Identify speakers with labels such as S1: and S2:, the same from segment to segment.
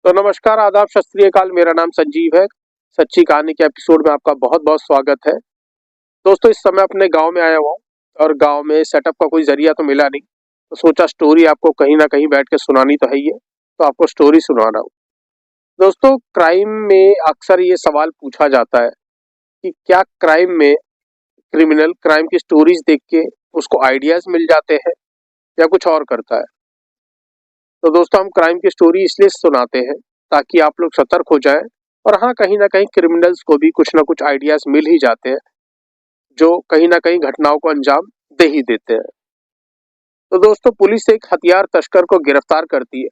S1: तो नमस्कार, आदाब, सत श्री अकाल। मेरा नाम संजीव है। सच्ची कहानी के एपिसोड में आपका बहुत-बहुत स्वागत है। दोस्तों, इस समय अपने गाँव में आया हुआ हूँ और गाँव में सेटअप का कोई ज़रिया तो मिला नहीं, तो सोचा स्टोरी आपको कहीं न कहीं बैठ के सुनानी तो है ही है, तो आपको स्टोरी सुना रहा हूँ। दोस्तों, क्राइम में अक्सर ये सवाल पूछा जाता है कि क्या क्राइम में क्रिमिनल क्राइम की स्टोरीज़ देख के उसको आइडियाज़ मिल जाते हैं या कुछ और करता है? तो दोस्तों, हम क्राइम की स्टोरी इसलिए सुनाते हैं ताकि आप लोग सतर्क हो जाएं और हाँ, कहीं ना कहीं क्रिमिनल्स को भी कुछ ना कुछ आइडियाज मिल ही जाते हैं जो कहीं ना कहीं घटनाओं को अंजाम दे ही देते हैं। तो दोस्तों, पुलिस एक हथियार तस्कर को गिरफ्तार करती है।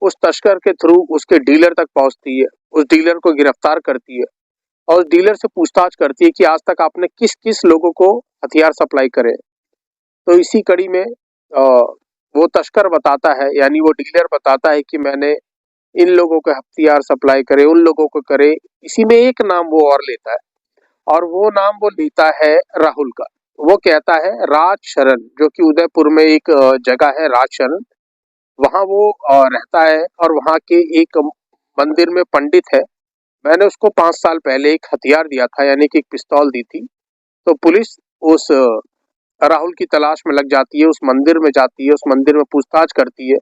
S1: उस तस्कर के थ्रू उसके डीलर तक पहुंचती है, उस डीलर को गिरफ्तार करती है और उस डीलर से पूछताछ करती है कि आज तक आपने किस किस लोगों को हथियार सप्लाई करे। तो इसी कड़ी में वो तस्कर बताता है, यानी वो डीलर बताता है कि मैंने इन लोगों को हथियार सप्लाई करे, उन लोगों को करे। इसी में एक नाम वो और लेता है और वो नाम वो लेता है राहुल का। वो कहता है राज शरण, जो कि उदयपुर में एक जगह है राज शरण, वहाँ वो रहता है और वहाँ के एक मंदिर में पंडित है। मैंने उसको 5 साल पहले एक हथियार दिया था, यानी कि एक पिस्तौल दी थी। तो पुलिस उस राहुल की तलाश में लग जाती है, उस मंदिर में जाती है, उस मंदिर में पूछताछ करती है।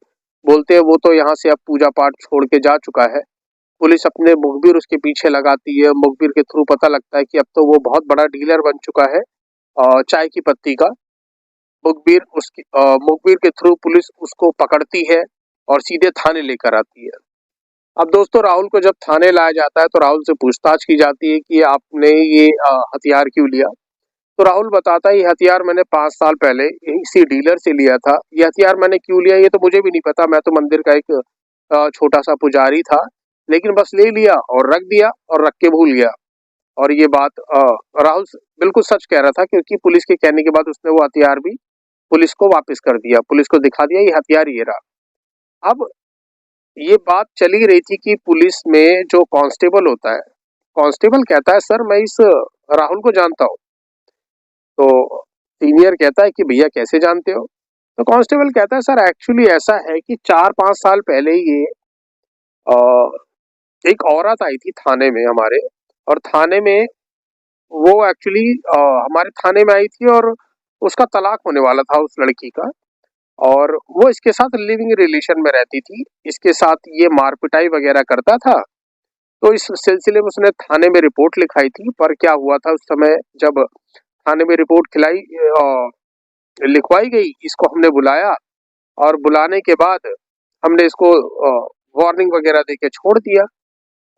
S1: बोलते हैं वो तो यहाँ से अब पूजा पाठ छोड़ के जा चुका है। पुलिस अपने मुखबिर उसके पीछे लगाती है। मुखबिर के थ्रू पता लगता है कि अब तो वो बहुत बड़ा डीलर बन चुका है चाय की पत्ती का। मुखबिर के थ्रू पुलिस उसको पकड़ती है और सीधे थाने लेकर आती है। अब दोस्तों, राहुल को जब थाने लाया जाता है तो राहुल से पूछताछ की जाती है कि आपने ये हथियार क्यों लिया। तो राहुल बताता है ये हथियार मैंने 5 साल पहले इसी डीलर से लिया था। ये हथियार मैंने क्यों लिया ये तो मुझे भी नहीं पता, मैं तो मंदिर का एक छोटा सा पुजारी था, लेकिन बस ले लिया और रख दिया और रख के भूल गया। और ये बात राहुल बिल्कुल सच कह रहा था, क्योंकि पुलिस के कहने के बाद उसने वो हथियार भी पुलिस को वापस कर दिया, पुलिस को दिखा दिया ये हथियार ये रहा। अब ये बात चली रही थी कि पुलिस में जो कांस्टेबल होता है, कांस्टेबल कहता है सर मैं इस राहुल को जानता हूँ। तो सीनियर कहता है कि भैया कैसे जानते हो? तो कांस्टेबल कहता है सर एक्चुअली ऐसा है कि 4-5 साल पहले ये अ, एक औरत आई थी थाने में हमारे, और थाने में वो एक्चुअली हमारे थाने में आई थी और उसका तलाक होने वाला था उस लड़की का, और वो इसके साथ लिविंग रिलेशन में रहती थी। इसके साथ ये मारपिटाई वगैरह करता था। तो इस सिलसिले में उसने थाने में रिपोर्ट लिखाई थी, पर क्या हुआ था उस समय जब थाने में रिपोर्ट लिखवाई गई, इसको हमने बुलाया और बुलाने के बाद हमने इसको वार्निंग वगैरह देके छोड़ दिया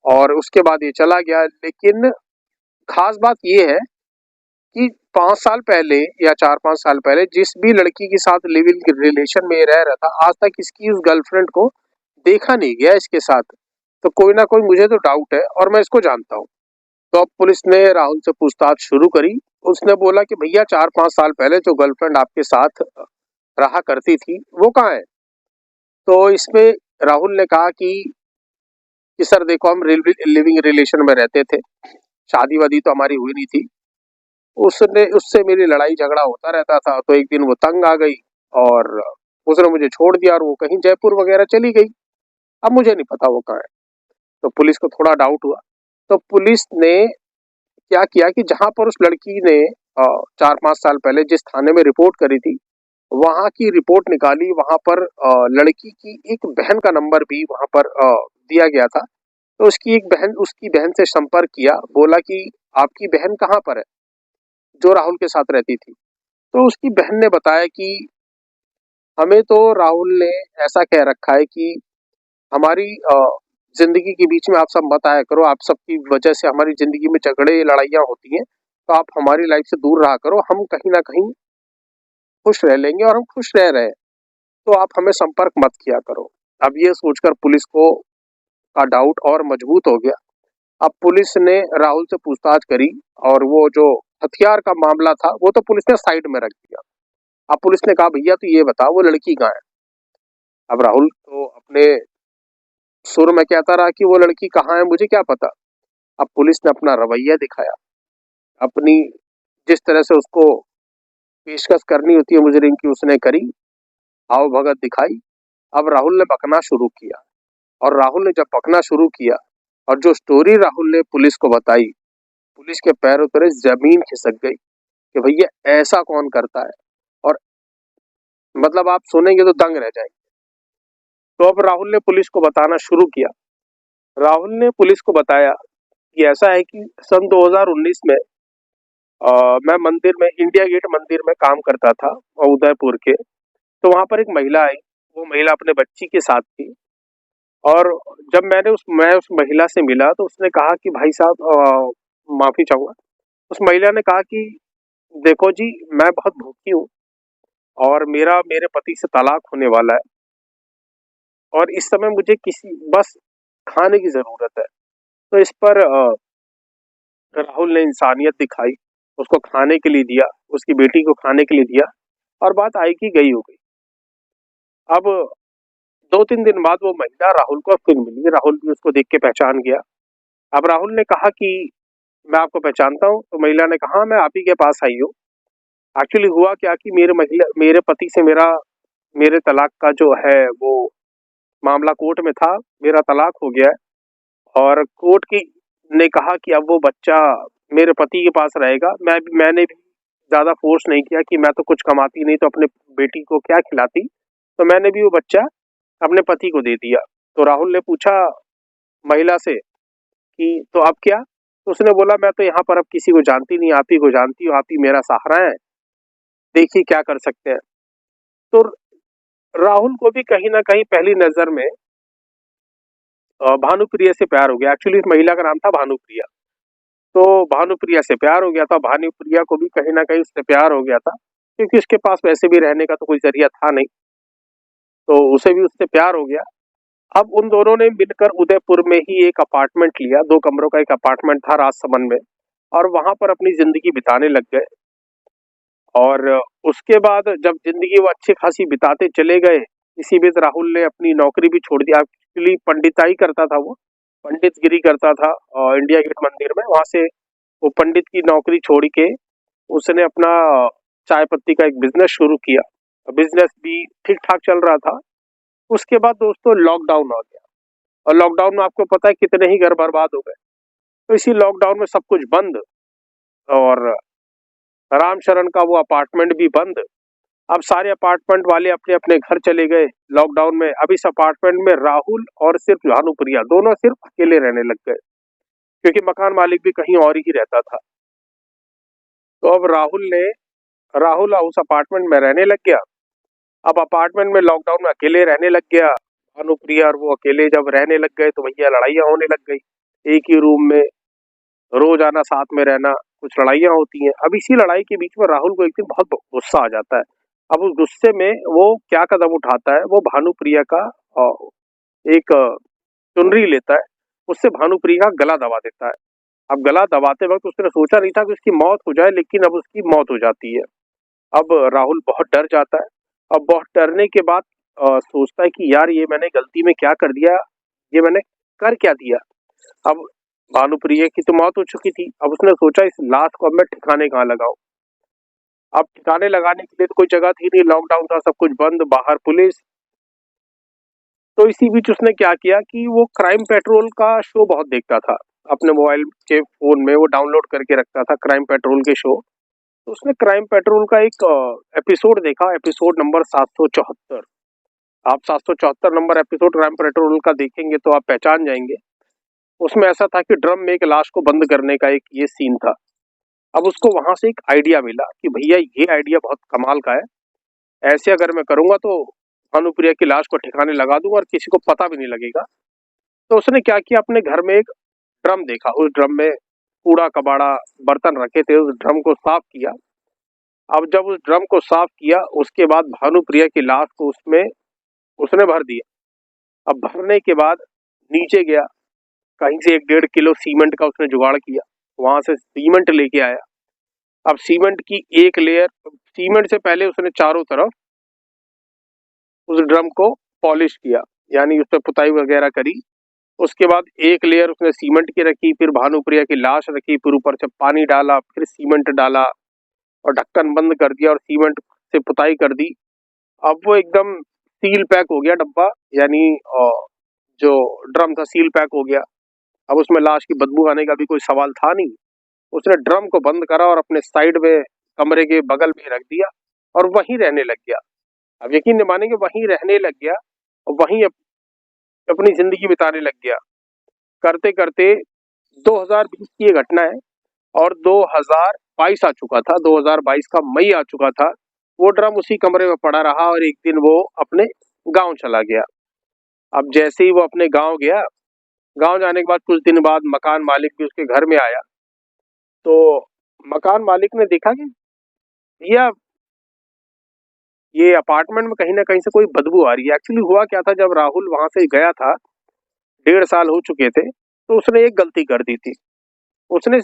S1: और उसके बाद ये चला गया। लेकिन खास बात ये है कि 5 साल पहले या 4-5 साल पहले जिस भी लड़की के साथ लिव इन रिलेशन में रह रहा था, आज तक इसकी उस गर्लफ्रेंड को देखा नहीं गया इसके साथ। तो कोई ना कोई मुझे तो डाउट है और मैं इसको जानता हूँ। तो अब पुलिस ने राहुल से पूछताछ शुरू करी। उसने बोला कि भैया 4-5 साल पहले जो गर्लफ्रेंड आपके साथ रहा करती थी वो कहाँ है? तो इसमें राहुल ने कहा कि सर देखो हम लिविंग रिलेशन में रहते थे, शादी वादी तो हमारी हुई नहीं थी। उसने उससे मेरी लड़ाई झगड़ा होता रहता था, तो एक दिन वो तंग आ गई और उसने मुझे छोड़ दिया और वो कहीं जयपुर वगैरह चली गई। अब मुझे नहीं पता वो कहाँ है। तो पुलिस को थोड़ा डाउट हुआ। तो पुलिस ने क्या किया कि जहां पर उस लड़की ने 4-5 साल पहले जिस थाने में रिपोर्ट करी थी, वहां की रिपोर्ट निकाली। वहां पर लड़की की एक बहन का नंबर भी वहां पर दिया गया था। तो उसकी बहन से संपर्क किया, बोला कि आपकी बहन कहाँ पर है, जो राहुल के साथ रहती थी। तो उसकी बहन ने बताया कि हमें तो राहुल ने ऐसा कह रखा है कि हमारी जिंदगी के बीच में आप सब मत आया करो, आप सबकी वजह से हमारी जिंदगी में झगड़े लड़ाइयाँ होती हैं, तो आप हमारी लाइफ से दूर रहा करो, हम कहीं ना कहीं खुश रह लेंगे और हम खुश रह रहे हैं, तो आप हमें संपर्क मत किया करो। अब ये सोचकर पुलिस को का डाउट और मजबूत हो गया। अब पुलिस ने राहुल से पूछताछ करी और वो जो हथियार का मामला था वो तो पुलिस ने साइड में रख दिया। अब पुलिस ने कहा भैया तू ये बता वो लड़की कहाँ है? अब राहुल तो अपने सुर में कहता रहा कि वो लड़की कहाँ है मुझे क्या पता। अब पुलिस ने अपना रवैया दिखाया, अपनी जिस तरह से उसको पेशकश करनी होती है मुजरिम की उसने करी, आओ भगत दिखाई। अब राहुल ने बकना शुरू किया और राहुल ने जब पकना शुरू किया और जो स्टोरी राहुल ने पुलिस को बताई, पुलिस के पैरों तले जमीन खिसक गई कि भैया ऐसा कौन करता है। और मतलब आप सुनेंगे तो दंग रह जाएंगे। तो अब राहुल ने पुलिस को बताना शुरू किया। राहुल ने पुलिस को बताया कि ऐसा है कि सन 2019 में मैं मंदिर में, इंडिया गेट मंदिर में काम करता था उदयपुर के। तो वहां पर एक महिला आई, वो महिला अपने बच्ची के साथ थी। और जब मैं उस महिला से मिला तो उसने कहा कि भाई साहब, माफी चाहूंगा। उस महिला ने कहा कि देखो जी, मैं बहुत भूखी हूँ और मेरे पति से तलाक होने वाला है और इस समय मुझे किसी बस खाने की जरूरत है। तो इस पर राहुल ने इंसानियत दिखाई, उसको खाने के लिए दिया, उसकी बेटी को खाने के लिए दिया और बात आई की गई हो गई। अब 2-3 दिन बाद वो महिला राहुल को फिर मिली। राहुल भी उसको देख के पहचान गया। अब राहुल ने कहा कि मैं आपको पहचानता हूँ। तो महिला ने कहा, हाँ, मैं आप ही के पास आई हूँ। एक्चुअली हुआ क्या कि मेरे पति से मेरे तलाक का जो है वो मामला कोर्ट में था। मेरा तलाक हो गया है और कोर्ट की ने कहा कि अब वो बच्चा मेरे पति के पास रहेगा। मैंने भी ज्यादा फोर्स नहीं किया कि मैं तो कुछ कमाती नहीं तो अपने बेटी को क्या खिलाती, तो मैंने भी वो बच्चा अपने पति को दे दिया। तो राहुल ने पूछा महिला से कि तो अब क्या? तो उसने बोला, मैं तो यहाँ पर अब किसी को जानती नहीं, आप ही को जानती हूँ, आप ही मेरा सहारा है, देखिए क्या कर सकते हैं। तो राहुल को भी कहीं ना कहीं पहली नजर में भानुप्रिया से प्यार हो गया। एक्चुअली इस महिला का नाम था भानुप्रिया। तो भानुप्रिया से प्यार हो गया था। भानुप्रिया को भी कहीं ना कहीं उससे प्यार हो गया था, क्योंकि उसके पास वैसे भी रहने का तो कोई जरिया था नहीं, तो उसे भी उससे प्यार हो गया। अब उन दोनों ने मिलकर उदयपुर में ही एक अपार्टमेंट लिया, 2 कमरों का एक अपार्टमेंट था राजसमंद में, और वहां पर अपनी जिंदगी बिताने लग गए। और उसके बाद जब जिंदगी वो अच्छी खासी बिताते चले गए, इसी बीच राहुल ने अपनी नौकरी भी छोड़ दिया। एक्चुअली पंडिताई करता था वो, पंडितगिरी करता था इंडिया गेट मंदिर में। वहां से वो पंडित की नौकरी छोड़ के उसने अपना चाय पत्ती का एक बिजनेस शुरू किया। बिजनेस भी ठीक ठाक चल रहा था। उसके बाद दोस्तों लॉकडाउन आ गया और लॉकडाउन में आपको पता है कितने ही घर बर्बाद हो गए। तो इसी लॉकडाउन में सब कुछ बंद और राम शरण का वो अपार्टमेंट भी बंद। अब सारे अपार्टमेंट वाले अपने अपने घर चले गए लॉकडाउन में। अब इस अपार्टमेंट में राहुल और सिर्फ भानुप्रिया दोनों सिर्फ अकेले रहने लग गए, क्योंकि मकान मालिक भी कहीं और ही रहता था। तो अब राहुल उस अपार्टमेंट में रहने लग गया। अब अपार्टमेंट में लॉकडाउन में अकेले रहने लग गया। भानुप्रिया और वो अकेले जब रहने लग गए तो भैया लड़ाइयाँ होने लग गई। एक ही रूम में रोज आना, साथ में रहना, कुछ लड़ाइयाँ होती हैं। अब इसी लड़ाई के बीच में राहुल को एक दिन बहुत गुस्सा आ जाता है। अब उस गुस्से में वो क्या कदम उठाता है, वो भानुप्रिया का एक चुनरी लेता है, उससे भानुप्रिया का गला दबा देता है। अब गला दबाते वक्त उसने सोचा नहीं था कि उसकी मौत हो जाए, लेकिन अब उसकी मौत हो जाती है। अब राहुल बहुत डर जाता है। अब बहुत डरने के बाद सोचता है कि यार ये मैंने गलती में क्या कर दिया, ये मैंने कर क्या दिया। अब भानुप्रिया की तो मौत हो चुकी थी। अब उसने सोचा इस लाश को अब मैं ठिकाने कहाँ लगाऊं। अब ठिकाने लगाने के लिए तो कोई जगह थी नहीं, लॉकडाउन था, सब कुछ बंद, बाहर पुलिस। तो इसी बीच उसने क्या किया कि वो क्राइम पेट्रोल का शो बहुत देखता था। अपने मोबाइल के फोन में वो डाउनलोड करके रखता था क्राइम पेट्रोल के शो। तो उसने क्राइम पेट्रोल का एक एपिसोड देखा, एपिसोड नंबर 774। आप 774 नंबर एपिसोड क्राइम पेट्रोल का देखेंगे तो आप पहचान जाएंगे। उसमें ऐसा था कि ड्रम में एक लाश को बंद करने का एक ये सीन था। अब उसको वहां से एक आइडिया मिला कि भैया ये आइडिया बहुत कमाल का है, ऐसे अगर मैं करूंगा तो भानुप्रिया की लाश को ठिकाने लगा दूंगा और किसी को पता भी नहीं लगेगा। तो उसने क्या किया, अपने घर में एक ड्रम देखा, उस ड्रम में कूड़ा कबाड़ा बर्तन रखे थे, उस ड्रम को साफ किया। अब जब उस ड्रम को साफ किया उसके बाद भानुप्रिया की लाश को उसमें उसने भर दिया। अब भरने के बाद नीचे गया, कहीं से 1-1.5 किलो सीमेंट का उसने जुगाड़ किया, वहां से सीमेंट लेके आया। अब सीमेंट की एक लेयर, सीमेंट से पहले उसने चारों तरफ उस ड्रम को पॉलिश किया, यानी उस पर पुताई वगैरह करी। उसके बाद एक लेयर उसने सीमेंट की रखी, फिर भानुप्रिया की लाश रखी, फिर ऊपर से पानी डाला, फिर सीमेंट डाला और ढक्कन बंद कर दिया और सीमेंट से पुताई कर दी। अब वो एकदम सील पैक हो गया डब्बा, यानी जो ड्रम था सील पैक हो गया। अब उसमें लाश की बदबू आने का भी कोई सवाल था नहीं। उसने ड्रम को बंद करा और अपने साइड में कमरे के बगल में रख दिया और वहीं रहने लग गया। अब यकीन नहीं मानेंगे, वहीं रहने लग गया और वहीं अपनी जिंदगी बिताने लग गया। करते करते 2020 की ये घटना है और 2022 आ चुका था, 2022 का मई आ चुका था। वो ड्रम उसी कमरे में पड़ा रहा और एक दिन वो अपने गांव चला गया। अब जैसे ही वो अपने गांव गया, गांव जाने के बाद कुछ दिन बाद मकान मालिक भी उसके घर में आया। तो मकान मालिक ने देखा कि भैया ये अपार्टमेंट में कहीं ना कहीं से कोई बदबू आ रही है। एक्चुअली हुआ क्या था, जब राहुल वहां से गया था, 1.5 साल हो चुके थे, तो उसने एक गलती कर दी थी। उसने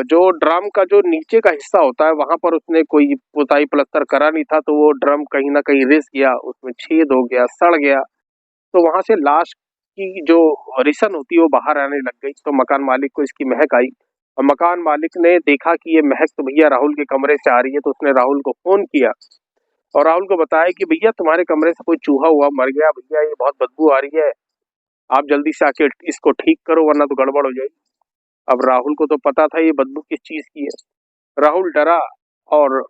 S1: जो ड्रम का जो नीचे का हिस्सा होता है वहां पर उसने कोई पुताई प्लस्तर करा नहीं था, तो वो ड्रम कहीं ना कहीं रिस गया, उसमें छेद हो गया, सड़ गया। तो वहां से लाश की जो रिसन होती है वो बाहर आने लग गई। तो मकान मालिक को इसकी महक आई और मकान मालिक ने देखा कि ये महक तो भैया राहुल के कमरे से आ रही है। तो उसने राहुल को फोन किया और राहुल को बताया कि भैया तुम्हारे कमरे से कोई चूहा हुआ मर गया भैया, ये बहुत बदबू आ रही है, आप जल्दी से आके इसको ठीक करो वरना तो गड़बड़ हो जाएगी। अब राहुल को तो पता था ये बदबू किस चीज की है। राहुल डरा और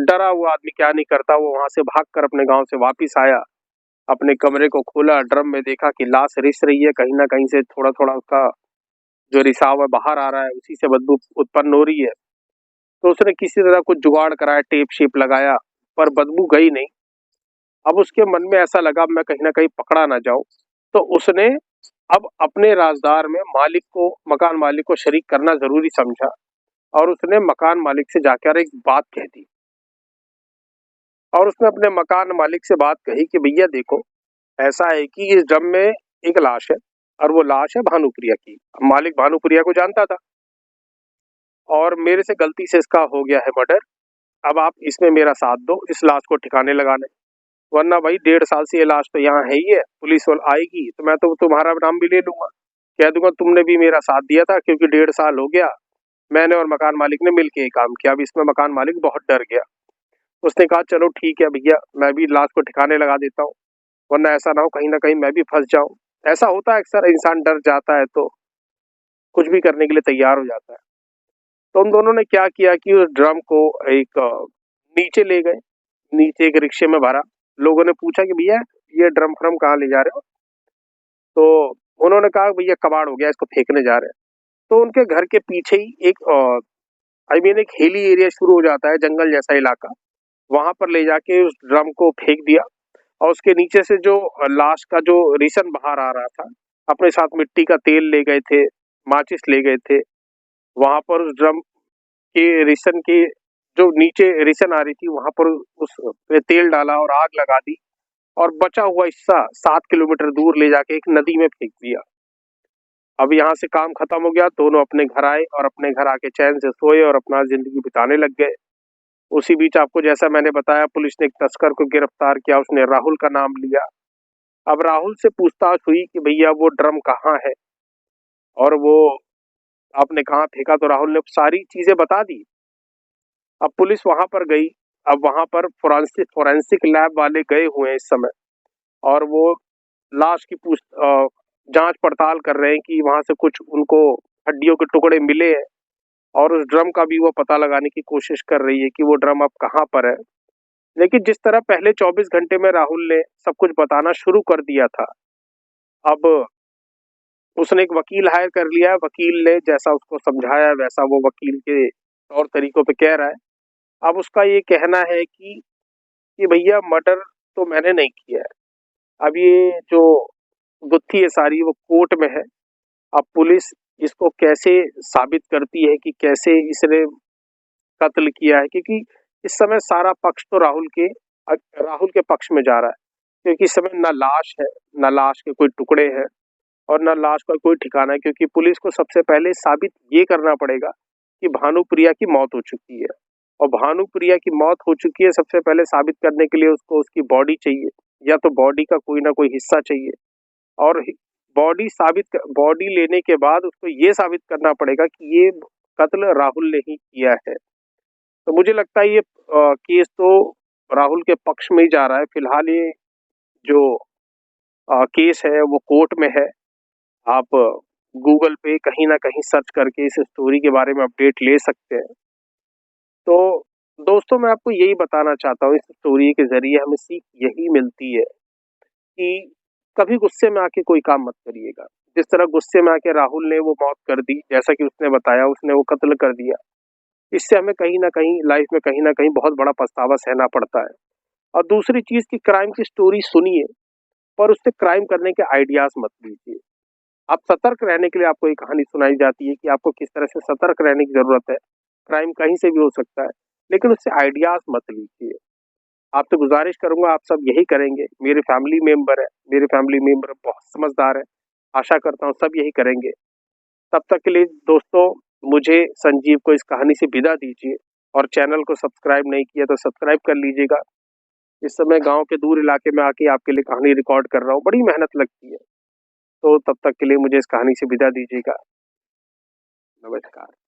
S1: डरा हुआ आदमी क्या नहीं करता, वो वहां से भागकर अपने गांव से वापिस आया। अपने कमरे को खोला, ड्रम में देखा कि लाश रिस रही है, कहीं ना कहीं से थोड़ा थोड़ा उसका जो रिसाव है बाहर आ रहा है, उसी से बदबू उत्पन्न हो रही है। तो उसने किसी तरह कुछ जुगाड़ कराया, टेप शेप लगाया, पर बदबू गई नहीं। अब उसके मन में ऐसा लगा मैं कहीं ना कहीं पकड़ा ना जाऊं। तो उसने अब अपने राजदार में मालिक को, मकान मालिक को शरीक करना जरूरी समझा और उसने मकान मालिक से जाकर एक बात कह दी। और उसने अपने मकान मालिक से बात कही कि भैया देखो, ऐसा है कि इस ड्रम में एक लाश है और वो लाश है भानुप्रिया की। अब मालिक भानुप्रिया को जानता था और मेरे से गलती से इसका हो गया है मर्डर। अब आप इसमें मेरा साथ दो इस लाश को ठिकाने लगाने, वरना भाई 1.5 साल से ये लाश तो यहाँ है ही है, पुलिस वाल आएगी तो मैं तो तुम्हारा नाम भी ले लूंगा, कह दूंगा तुमने भी मेरा साथ दिया था, क्योंकि 1.5 साल हो गया मैंने और मकान मालिक ने मिलके ये काम किया। अब इसमें मकान मालिक बहुत डर गया। उसने कहा चलो ठीक है भैया, मैं भी लाश को ठिकाने लगा देता हूँ, वरना ऐसा ना हो कहीं ना कहीं मैं भी फंस जाऊं। ऐसा होता है अक्सर, इंसान डर जाता है तो कुछ भी करने के लिए तैयार हो जाता है। तो उन दोनों ने क्या किया कि उस ड्रम को एक नीचे ले गए, नीचे एक रिक्शे में भरा। लोगों ने पूछा कि भैया ये ड्रम फ्रम कहाँ ले जा रहे हो, तो उन्होंने कहा भैया कबाड़ हो गया, इसको फेंकने जा रहे हैं। तो उनके घर के पीछे ही एक एक हिली एरिया शुरू हो जाता है, जंगल जैसा इलाका, वहां पर ले जाके उस ड्रम को फेंक दिया। और उसके नीचे से जो लाश का जो रिसन बाहर आ रहा था, अपने साथ मिट्टी का तेल ले गए थे, माचिस ले गए थे। वहां पर उस ड्रम के रिसन के जो नीचे रिसन आ रही थी वहां पर उस पे तेल डाला और आग लगा दी और बचा हुआ हिस्सा 7 किलोमीटर दूर ले जाके एक नदी में फेंक दिया। अब यहाँ से काम खत्म हो गया, दोनों अपने घर आए और अपने घर आके चैन से सोए और अपना जिंदगी बिताने लग गए। उसी बीच आपको जैसा मैंने बताया, पुलिस ने एक तस्कर को गिरफ्तार किया, उसने राहुल का नाम लिया। अब राहुल से पूछताछ हुई कि भैया वो ड्रम कहाँ है और वो आपने कहाँ फेंका, तो राहुल ने सारी चीजें बता दी। अब पुलिस वहां पर गई, अब वहां पर फोरेंसिक लैब वाले गए हुए हैं इस समय और वो लाश की जांच पड़ताल कर रहे हैं कि वहां से कुछ उनको हड्डियों के टुकड़े मिले हैं और उस ड्रम का भी वो पता लगाने की कोशिश कर रही है कि वो ड्रम अब कहाँ पर है। लेकिन जिस तरह पहले 24 घंटे में राहुल ने सब कुछ बताना शुरू कर दिया था, अब उसने एक वकील हायर कर लिया है। वकील ने जैसा उसको समझाया वैसा वो वकील के तौर तरीकों पे कह रहा है। अब उसका ये कहना है कि भैया मर्डर तो मैंने नहीं किया है। अब ये जो गुत्थी है सारी वो कोर्ट में है। अब पुलिस इसको कैसे साबित करती है कि कैसे इसने कत्ल किया है, क्योंकि इस समय सारा पक्ष तो राहुल के पक्ष में जा रहा है, क्योंकि इस समय ना लाश है, ना लाश के कोई टुकड़े हैं और ना लाश का कोई ठिकाना है। क्योंकि पुलिस को सबसे पहले साबित ये करना पड़ेगा कि भानुप्रिया की मौत हो चुकी है और भानुप्रिया की मौत हो चुकी है, सबसे पहले साबित करने के लिए उसको उसकी बॉडी चाहिए, या तो बॉडी का कोई ना कोई हिस्सा चाहिए। और बॉडी लेने के बाद उसको ये साबित करना पड़ेगा कि ये कत्ल राहुल ने ही किया है। तो मुझे लगता है ये केस तो राहुल के पक्ष में ही जा रहा है। फिलहाल ये जो केस है वो कोर्ट में है आप गूगल पे कहीं न कहीं सर्च करके इस स्टोरी के बारे में अपडेट ले सकते हैं। तो दोस्तों मैं आपको यही बताना चाहता हूँ इस स्टोरी के ज़रिए हमें सीख यही मिलती है कि कभी गुस्से में आके कोई काम मत करिएगा। जिस तरह गुस्से में आके राहुल ने वो मौत कर दी, जैसा कि उसने बताया उसने वो कत्ल कर दिया। इससे हमें कहीं न कहीं लाइफ़ में कहीं न कहीं बहुत बड़ा पछतावा सहना पड़ता है। और दूसरी चीज़ कि क्राइम की स्टोरी सुनिए, पर उससे क्राइम करने के आइडियाज़ मत लीजिए। आप सतर्क रहने के लिए आपको एक कहानी सुनाई जाती है कि आपको किस तरह से सतर्क रहने की ज़रूरत है। क्राइम कहीं से भी हो सकता है, लेकिन उससे आइडियाज़ मत लीजिए। आपसे गुज़ारिश करूँगा आप सब यही करेंगे। मेरे फैमिली मेंबर हैं, मेरे फैमिली मेंबर बहुत समझदार हैं। आशा करता हूँ सब यही करेंगे। तब तक के लिए दोस्तों मुझे संजीव को इस कहानी से विदा दीजिए और चैनल को सब्सक्राइब नहीं किया तो सब्सक्राइब कर लीजिएगा। इस समय गाँव के दूर इलाके में आके आपके लिए कहानी रिकॉर्ड कर रहा हूँ, बड़ी मेहनत लगती है। तो तब तक के लिए मुझे इस कहानी से विदा दीजिएगा। नमस्कार।